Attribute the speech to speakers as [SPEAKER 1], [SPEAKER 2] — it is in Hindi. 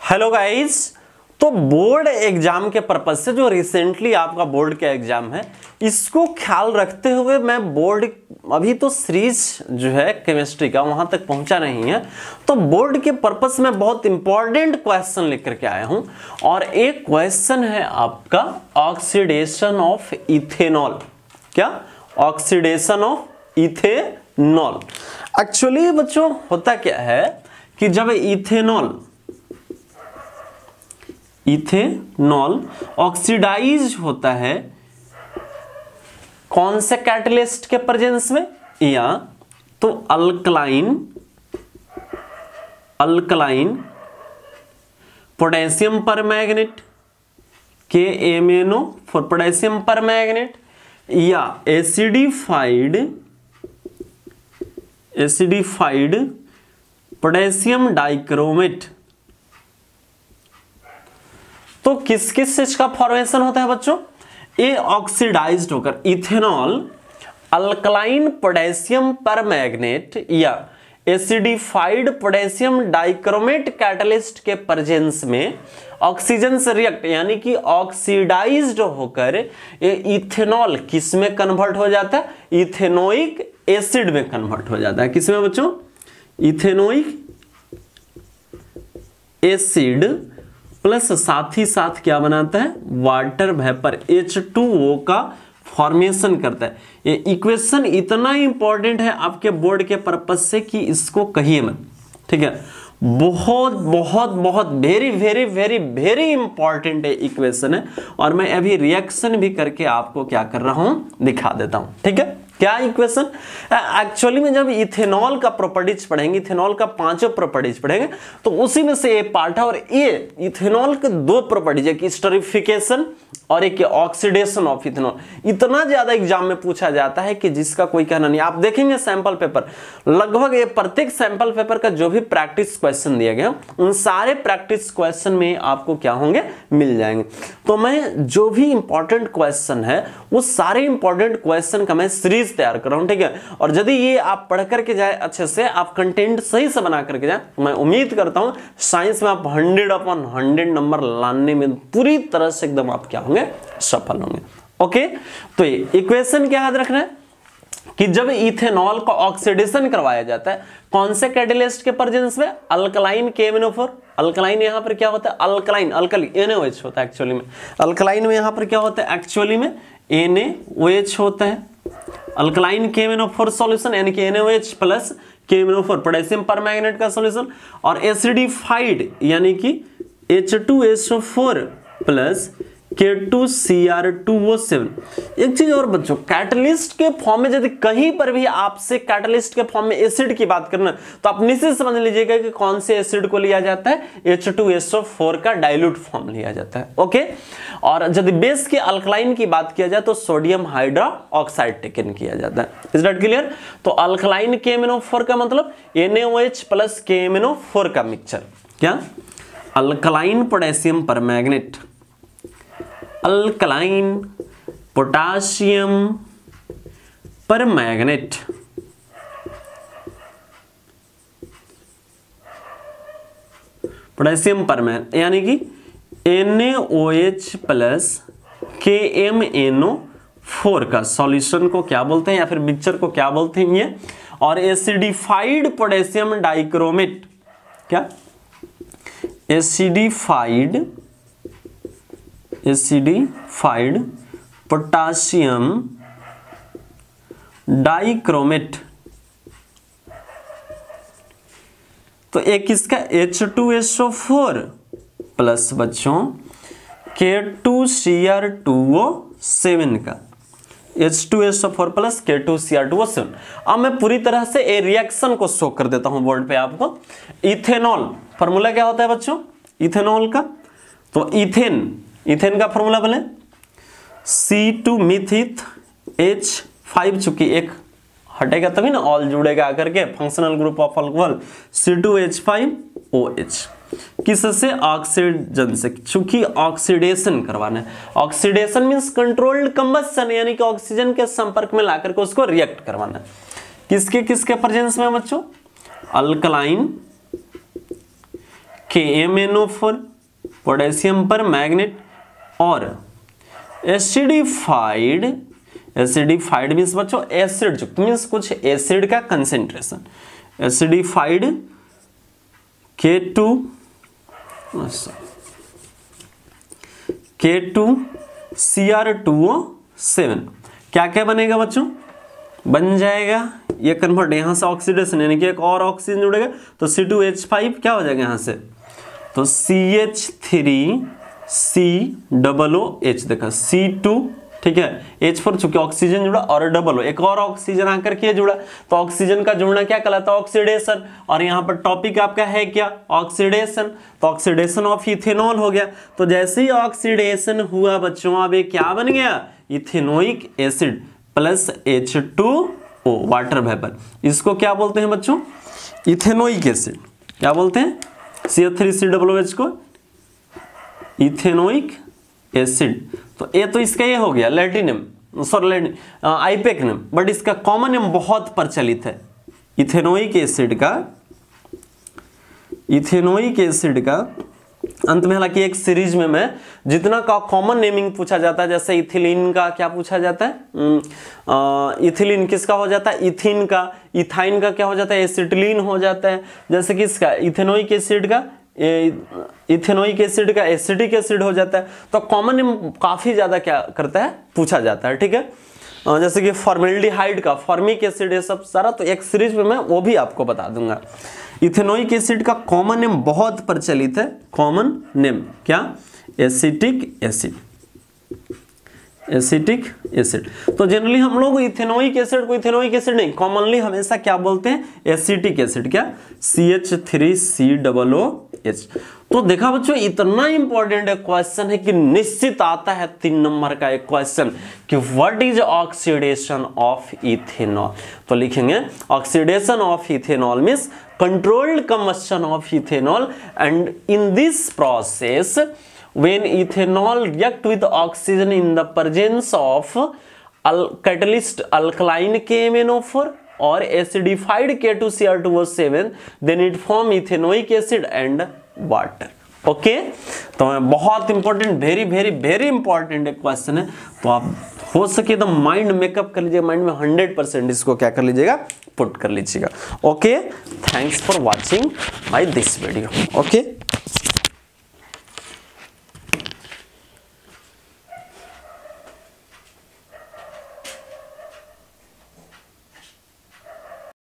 [SPEAKER 1] हेलो गाइस, तो बोर्ड एग्जाम के पर्पज से जो रिसेंटली आपका बोर्ड का एग्जाम है, इसको ख्याल रखते हुए मैं बोर्ड अभी तो सीरीज जो है केमिस्ट्री का वहां तक पहुंचा नहीं है, तो बोर्ड के पर्पज से मैं बहुत इंपॉर्टेंट क्वेश्चन लेकर के आया हूं। और एक क्वेश्चन है आपका ऑक्सीडेशन ऑफ इथेनॉल। क्या? Oxidation of ethanol. एक्चुअली बच्चों होता क्या है कि जब इथेनॉल ऑक्सीडाइज होता है कौन से कैटलिस्ट के प्रेजेंस में, या तो alkaline potassium permanganate KMnO for potassium permanganate, या एसिडिफाइड पोटेशियम डाइक्रोमेट। तो किस किस चीज का फॉर्मेशन होता है बच्चों? ये ऑक्सीडाइज्ड होकर इथेनॉल अल्कलाइन पोटेशियम परमैंगनेट या एसिडिफाइड पोटेशियम डाइक्रोमेट कैटलिस्ट के प्रेजेंस में ऑक्सीजन से रिएक्ट यानी कि ऑक्सीडाइज्ड होकर ये इथेनॉल किस में कन्वर्ट हो जाता है? इथेनोइक एसिड में कन्वर्ट हो जाता है। किसमें बच्चों? इथेनोइक एसिड प्लस साथ ही साथ क्या बनाता है? वाटर वेपर H2O का फॉर्मेशन करता है। ये इक्वेशन इतना इंपॉर्टेंट है आपके बोर्ड के पर्पज से कि इसको कहिए मत, ठीक है। बहुत बहुत बहुत very very very very important है इक्वेशन है, और मैं अभी रिएक्शन भी करके आपको क्या कर रहा हूं दिखा देता हूं, ठीक है। क्या इक्वेशन? एक्चुअली में जब इथेनॉल का प्रॉपर्टीज पढ़ेंगे, इथेनॉल का पांचों प्रॉपर्टीज पढ़ेंगे, तो उसी में से ये पार्ट है। और ये इथेनॉल के दो प्रॉपर्टीज है कि स्टरीफिकेशन और एक ऑक्सीडेशन ऑफ इथेनॉल। इतना ज्यादा एग्जाम में पूछा जाता है कि जिसका कोई कहना नहीं। आप देखेंगे सैंपल पेपर, लगभग ये प्रत्येक सैंपल पेपर का जो भी प्रैक्टिस क्वेश्चन दिया गया उन सारे प्रैक्टिस क्वेश्चन में आपको क्या होंगे? मिल जाएंगे। तो मैं जो भी इंपॉर्टेंट क्वेश्चन है वो सारे इंपॉर्टेंट क्वेश्चन का मैं सीरीज तैयार कर रहा हूं, ठीक है। और यदि ये आप पढ़ करके जाए अच्छे से, आप कंटेंट सही से बना करके जाए, मैं उम्मीद करता हूं साइंस में आप 100/100 नंबर लाने में पूरी तरह से एकदम आप क्या होंगे? सफल होंगे। ओके, तो ये इक्वेशन क्या याद रखना है कि जब इथेनॉल का ऑक्सीडेशन करवाया जाता है कौन से कैटलिस्ट के प्रेजेंस में? Alkaline KMnO4। अल्कलाइन यहां पर क्या होता है? अल्कलाइन NaOH होता है एक्चुअली में। अल्कलाइन में यहां पर क्या होता है? एक्चुअली में NaOH होता है। अल्कलाइन KMnO4 सॉल्यूशन यानी कि NaOH plus KMnO4 potassium permanganate का सॉल्यूशन, और एसिडिफाइड यानी कि H2SO4 प्लस K2Cr2O7। एक चीज और बच्चों, कैटलिस्ट के फॉर्म में यदि कहीं पर भी आपसे कैटलिस्ट के फॉर्म में एसिड की बात करना तो आप निश्चित समझ लीजिएगा कि कौन से एसिड को लिया जाता है? H2SO4 का डाइल्यूट फॉर्म लिया जाता है। ओके, और यदि बेस के अल्कलाइन की बात किया जाए तो सोडियम हाइड्रोक्साइड टेकन किया जाता है। Is that clear? तो अल्कलाइन KMnO4 का मतलब NaOH प्लस KMnO4 का मिक्सचर। क्या? Alkaline potassium permanganate, alkaline potassium permanganate, potassium permanganate यानी कि NaOH प्लस KMnO4 का सॉल्यूशन को क्या बोलते हैं, या फिर मिक्सचर को क्या बोलते हैं ये? और एसिडिफाइड पोटेशियम डाइक्रोमेट। क्या? Acidified potassium dichromate. तो एक किसका? H2SO4 प्लस बच्चों K2Cr2O7 का। H2SO4 plus K2Cr2O7। अब मैं पूरी तरह से ए रिएक्शन को शो कर देता हूं बोर्ड पे आपको। इथेनॉल फॉर्मूला क्या होता है बच्चों इथेनॉल का? तो इथेन का फॉर्मूला बोले C2 मिथित H5, चूंकि एक हटेगा तभी ना ऑल जुड़ेगा आकर के, functional group of alcohol C2H5OH। किससे? ऑक्सीजन से, चूंकि ऑक्सीडेशन करवाना है। ऑक्सीडेशन मींस कंट्रोल्ड कंबशन यानी कि ऑक्सीजन के संपर्क में लाकर के उसको रिएक्ट करवाना है। किसके किसके प्रेजेंस में बच्चों? अल्कलाइन KMnO4 पोटेशियम पर मैग्नेट, और एसिडिफाइड मीन्स बच्चों एसिड युक्त, मीन्स कुछ एसिड का कंसेंट्रेशन, एसिडिफाइड K2Cr2O7 क्या क्या बनेगा बच्चों, बन जाएगा ये कन्वर्ट, यहां से ऑक्सीडेशन यानी कि एक और ऑक्सीजन जुड़ेगा तो C2H5 क्या हो जाएगा यहां से, तो CH3COOH देखा C2, ठीक है, H पर चूंकि ऑक्सीजन जुड़ा और डबल एक और ऑक्सीजन आकर के जुड़ा, तो ऑक्सीजन का जुड़ना क्या कहलाता है, ऑक्सीडेशन, और यहाँ पर टॉपिक आपका है क्या, ऑक्सीडेशन, तो ऑक्सीडेशन ऑफ इथेनॉल हो गया। तो जैसे ही ऑक्सीडेशन हुआ बच्चों, अब ये क्या बन गया, ethanoic acid plus H2O water vapour, इसको क्या बोलते हैं बच्चों, इथेनोइक एसिड, क्या बोलते हैं, CH3COOH को इथेनोइक एसिड। तो ये तो इसका ये हो गया लैटिनम, सॉरी आईपेक नेम, बट इसका कॉमन नेम बहुत प्रचलित है इथेनोइक एसिड का अंत में, हालांकि एक सीरीज में मैं जितना का कॉमन नेमिंग पूछा जाता है, जैसे इथिलीन का क्या पूछा जाता है, इथिलीन किसका हो जाता है, इथिन का, इथाइन का क्या हो जाता है, एसिटिलीन हो जाता है, जैसे किसका, इथेनोइक एसिड का एसिटिक एसिड हो जाता है। तो कॉमन नेम काफी ज्यादा क्या करता है, पूछा जाता है, ठीक है, जैसे कि फॉर्मेल्डिहाइड का फॉर्मिक एसिड, ये सब सारा तो एक सीरीज में मैं वो भी आपको बता दूंगा। इथेनोइक एसिड का कॉमन नेम बहुत प्रचलित है, कॉमन नेम क्या, एसिटिक एसिड। तो जनरली हम लोग इथेनोइक एसिड को इथेनोइक एसिड नहीं, कॉमनली हमेशा क्या बोलते हैं, एसिटिक एसिड, क्या, CH3COOH। तो देखा बच्चों, इतना इंपॉर्टेंट क्वेश्चन है कि निश्चित आता है 3 नंबर का एक क्वेश्चन कि what is oxidation of ethanol. तो लिखेंगे oxidation of ethanol means controlled combustion of ethanol, and in this process when ethanol react with oxygen in the presence of catalyst alkaline KMnO4 or acidified K2Cr2O7, then it form ethanoic acid and water। Okay, तो बहुत इंपॉर्टेंट, वेरी इंपॉर्टेंट एक क्वेश्चन है। तो आप हो सके तो माइंड मेकअप कर लीजिएगा, माइंड में 100% इसको क्या कर लीजिएगा, पुट कर लीजिएगा। Okay, thanks for watching my this video. Okay.